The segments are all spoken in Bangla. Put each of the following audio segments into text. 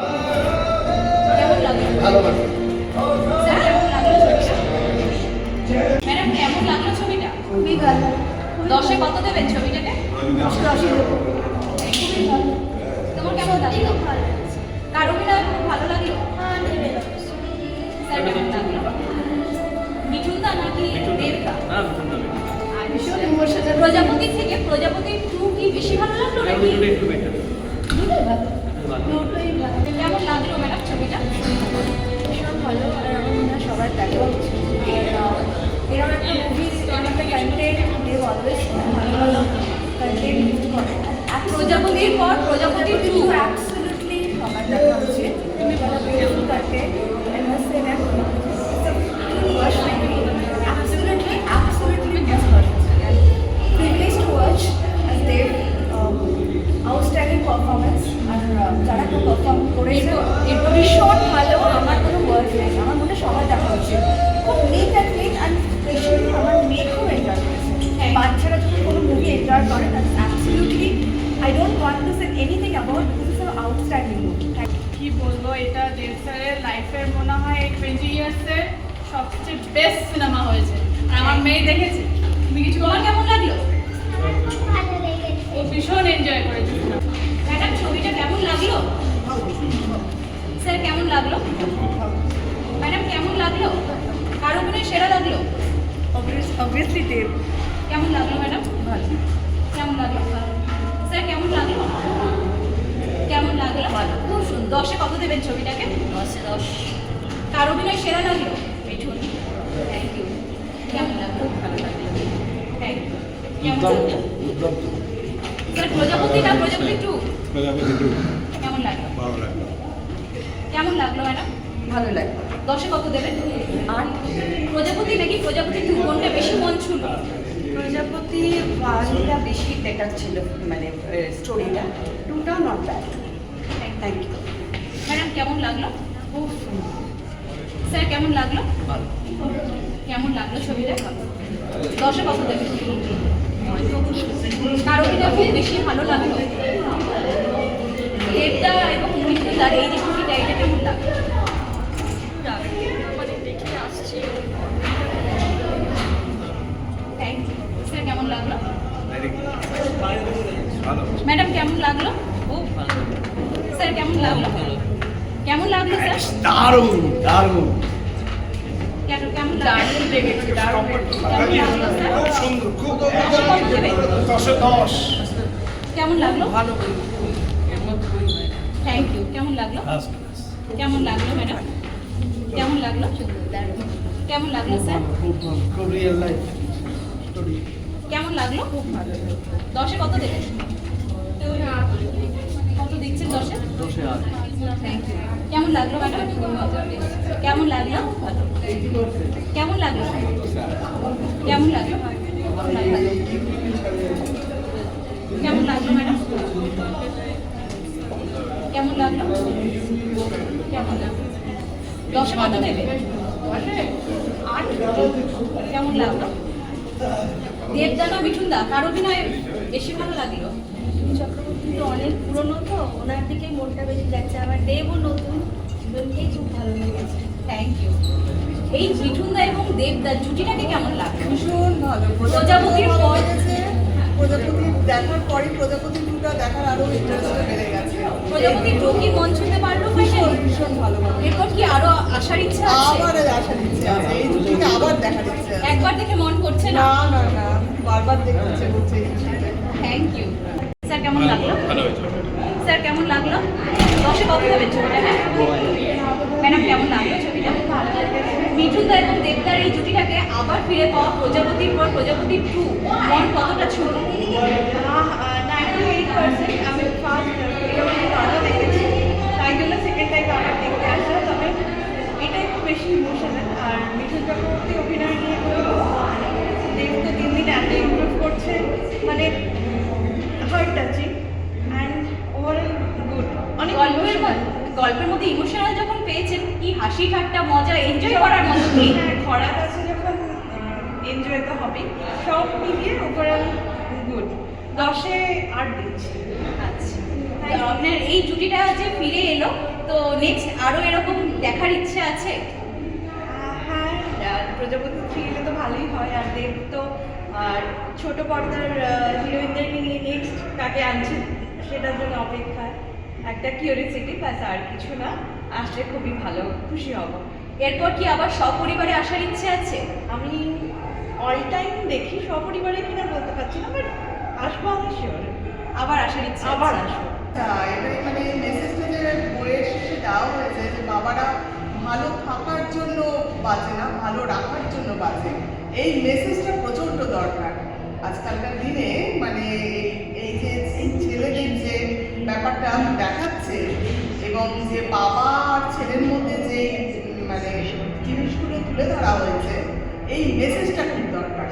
কেমন লাগলো? ভালো লাগলো। স্যার কেমন লাগলো ছবিটা? ম্যাডাম কেমন লাগলো ছবিটা? খুবই ভালো। 10-এ কত দেবেন ছবিটাকে? 10 দেবো। খুবই ভালো। তোমার কেমন লাগলো? খুব ভালো। কার অভিনয় খুব ভালো লাগলো? হ্যাঁ, নেবে না। স্যার কেমন লাগলো? মিঠুনদা নাকি দেবদা? ভীষণ ইমোশনাল। প্রজাপতি থেকে প্রজাপতি 2 কি বেশি ভালো লাগলো নাকি? দুটোই ভালো। দুটোই ভালো। কেমন লাগলো ম্যাডাম ছবিটা? ভীষণ ভালো। আর আমার মনে হয় সবার দেখা উচিত। এরকম একটা মুভি, এরকম একটা কন্টেন্ট দেব অলওয়েজ ভালো ভালো কন্টেন্ট ইউজ করে। আর প্রজাপতির পর প্রজাপতি 2 অ্যাবসলিউটলি সবার দেখা উচিত। Beautiful content. I must say that it's a full watch movie. Absolutely must watch. Privileged to watch as their outstanding performance. আর যারা কেউ পারফর্ম করেছে ভীষণ ভালো। আমার কোনো ওয়ার্ড নেই। আমার মনে হয় সবার দেখা উচিত। খুব neat and clean and specially আমার মেয়ে খুব এনজয় করেছে। বাচ্চারা যদি কোনো মুভি এনজয় করে that's absolutely I don't want to say anything about this is an outstanding movie. কি বলবো, এটা দেব স্যারের লাইফের মনে হয় 20 ইয়ার্সের সবচেয়ে বেস্ট সিনেমা হয়েছে। আর আমার মেয়ে দেখেছে। তুমি কিছু তোমার বলো? কেমন লাগলো? ও ভীষণ এনজয় করেছে সিনেমা। ম্যাডাম ছবিটা কেমন লাগলো? স্যার কেমন লাগলো? ম্যাডাম কেমন লাগলো? কার অভিনয় সেরা লাগলো? অবভিয়াসলি দেব কেমন লাগলো ম্যাডাম? ভালো। কেমন লাগলো? স্যার কেমন লাগলো? কেমন লাগলো? খুব সুন্দর। 10-এ কত দেবেন ছবিটাকে? 10 কার অভিনয় সেরা লাগলো? মিঠুন। Thank you. কেমন লাগলো? ভালো লাগলো। Thank you. কেমন লাগলো? স্যার প্রজাপতি না প্রজাপতি 2 কেমন লাগলো? ভালো লাগলো। কেমন লাগলো ম্যাডাম? ভালো লাগলো। 10-এ কত দেবেন? আর প্রজাপতি নাকি প্রজাপতি 2 কোনটা বেশি মন ছুঁলো? প্রজাপতি ওয়ানটা বেশি বেটার ছিল, মানে স্টোরিটা। টুটাও not bad. Thank you. Madam কেমন লাগলো? খুব সুন্দর। স্যার কেমন লাগলো? কেমন লাগলো ছবিটা? 10-এ কত দেবেন? কার অভিনয় খুব বেশি ভালো লাগলো? দেবদা এবং মিঠুনদার এই যে ছবিটা, এটা কেমন লাগলো? Thank you. স্যার কেমন লাগলো? ভালো। ম্যাডাম কেমন লাগলো? খুব ভালো। স্যার কেমন লাগলো? কেমন লাগলো স্যার? দারুণ দারুণ। কেমন লাগলো? কেমন লাগলো স্যার? খুব সুন্দর, খুব 10-এ কত দেবেন? 10-এ 10। কেমন লাগলো? ভালো। Thank you. কেমন লাগলো? কেমন লাগলো ম্যাডাম? কেমন লাগলো? কেমন লাগলো স্যার? খুব রিয়েল লাইফ স্টোরি। কেমন লাগলো? খুব ভালো। 10-এ কত দেবেন? কত দিচ্ছেন 10-এ? 10-এ 8। Thank you. কেমন লাগলো ম্যাডাম? কেমন লাগলো? ভালো। কেমন লাগলো? কেমন লাগলো? ভালো। কেমন লাগলো ম্যাডাম? কেমন লাগলো? কেমন লাগলো? 10-এ কত দেবে? 8। কেমন লাগলো? দেবদা না মিঠুনদা কার অভিনয় বেশি ভালো লাগলো? চক্রবর্তী তো অনেক পুরনো, তো ওনার দিকেই মনটা বেশি যাচ্ছে। আমার দেবও নতুন, দুজনকেই খুব ভালো লেগেছে। Thank you. এই মিঠুনদা এবং দেবদা জুটিটাকে কেমন লাগলো? ভীষণ ভালো। প্রজাপতির পর প্রজাপতি দেখার পরে প্রজাপতি 2টা দেখার আরো ইন্টারেস্ট বেড়ে গেছে। প্রজাপতি 2 কি মন ছুঁতে পারলো ফাইনালি? ভীষণ ভালো ভালো। এরপর কি আরো আসার ইচ্ছা আছে? আবার আসার ইচ্ছে আছে, এই দুটিকে আবার দেখার ইচ্ছে আছে। একবার দেখে মন করছে না? না না না, বারবার দেখতে ইচ্ছে করছে এই দুটিকে। Thank you. স্যার কেমন লাগলো? ভালো হয়েছে। স্যার কেমন লাগলো? 10-এ কত দেবেন ছবিটাকে? ম্যাডাম কেমন লাগলো ছবিটা? মিঠুনদা এবং দেবদার এই জুটিটাকে আবার ফিরে পাওয়া প্রজাপতির পর প্রজাপতি 2 মন কতটা ছুঁলো? 98% আমি ফার্স্ট আরও দেখেছি, তাই জন্য সেকেন্ড টাইম আবার দেখতে আসা। তবে এটা একটু বেশি ইমোশনাল। আর মিঠুন চক্রবর্তী অভিনয় নিয়ে বলবো, দেব তো দিন দিন এত ইমপ্রুভ করছে, মানে heart touching and overall good. অনেক গল্পের মধ্যে ইমোশনাল যখন পেয়েছেন, কি হাসি ঠাট্টা মজা এনজয় করার মতো কি? হ্যাঁ, খরাত আছে যখন এনজয় তো হবেই। সব মিলিয়ে ওভারঅল গুড। 10-এ 8 দিচ্ছি। আচ্ছা, আপনার এই জুটিটা যে ফিরে এলো, তো নেক্সট আরো এরকম দেখার ইচ্ছে আছে? হ্যাঁ, প্রজাপতি 3 এলে তো ভালোই হয়। আর দেব তো ছোট পর্দার হিরোইনদেরকে নিয়ে নেক্সট কাকে আনছে সেটার জন্য অপেক্ষায়। একটা কিউরিয়াসিটি, ব্যাস আর কিছু না। আসলে খুবই ভালো, খুশি হব। এরপর কি আবার সপরিবারে আসার ইচ্ছে আছে? আমি অল টাইম দেখি, সপরিবারে কিনা বলতে পারছি না, বাট আসবো আমি শিওর। আবার আসার ইচ্ছে আবার আছে? আসবো। এটাই মানে মেসেজটা যে বইয়ের শেষে দেওয়া হয়েছে যে বাবারা ভালো থাকার জন্য বাঁচে না, ভালো রাখার জন্য বাঁচে, এই মেসেজটা প্রচণ্ড দরকার আজকালকার দিনে। মানে এই যে এই ছেলেদের যে ব্যাপারটা দেখাচ্ছে এবং যে বাবা আর ছেলের মধ্যে যে মানে জিনিসগুলো তুলে ধরা হয়েছে, এই মেসেজটা খুব দরকার।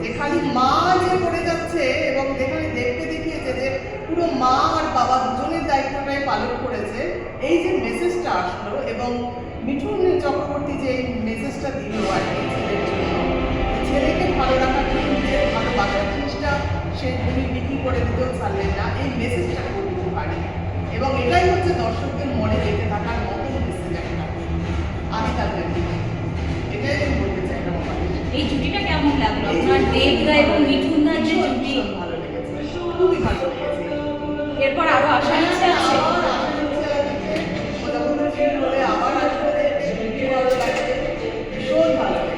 যে খালি মা যে করে যাচ্ছে এবং যেখানে দেখতে দেখিয়েছে যে পুরো মা আর বাবা দুজনের দায়িত্বটাই পালন করেছে, এই যে মেসেজটা আসলো এবং মিঠুন চক্রবর্তী যে এই মেসেজটা দিল আর কি ছেলের জন্য, ছেলেকে ভালো রাখার জন্য নিজের ভালোবাসার জিনিসটা সে উনি বিক্রি করে দিতেও ছাড়লেন না, এই মেসেজটা খুব উপকারী এবং এটাই হচ্ছে দর্শকদের মনে রেখে থাকার মতো মেসেজ একটা আজকালকার দিনে। এটাই আমি বলতে চাই আমার। এই জুটিটা কেমন লাগলো আপনার, দেবদা এবং মিঠুনদার যে জুটি? ভীষণ ভালো লেগেছে, খুবই ভালো লেগেছে। এরপর আরো আসার ইচ্ছে আছে?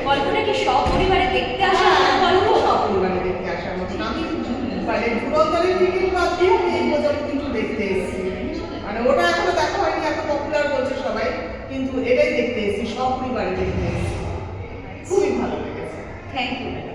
গল্পটা কি সপরিবারে দেখতে আসার মতো গল্প? মানে ওটা এখনো দেখা হয়নি, এত পপুলার বলছে সবাই, কিন্তু এটাই দেখতে এসেছি, সপরিবারে দেখতে এসেছি, খুবই ভালো লেগেছে। Thank you.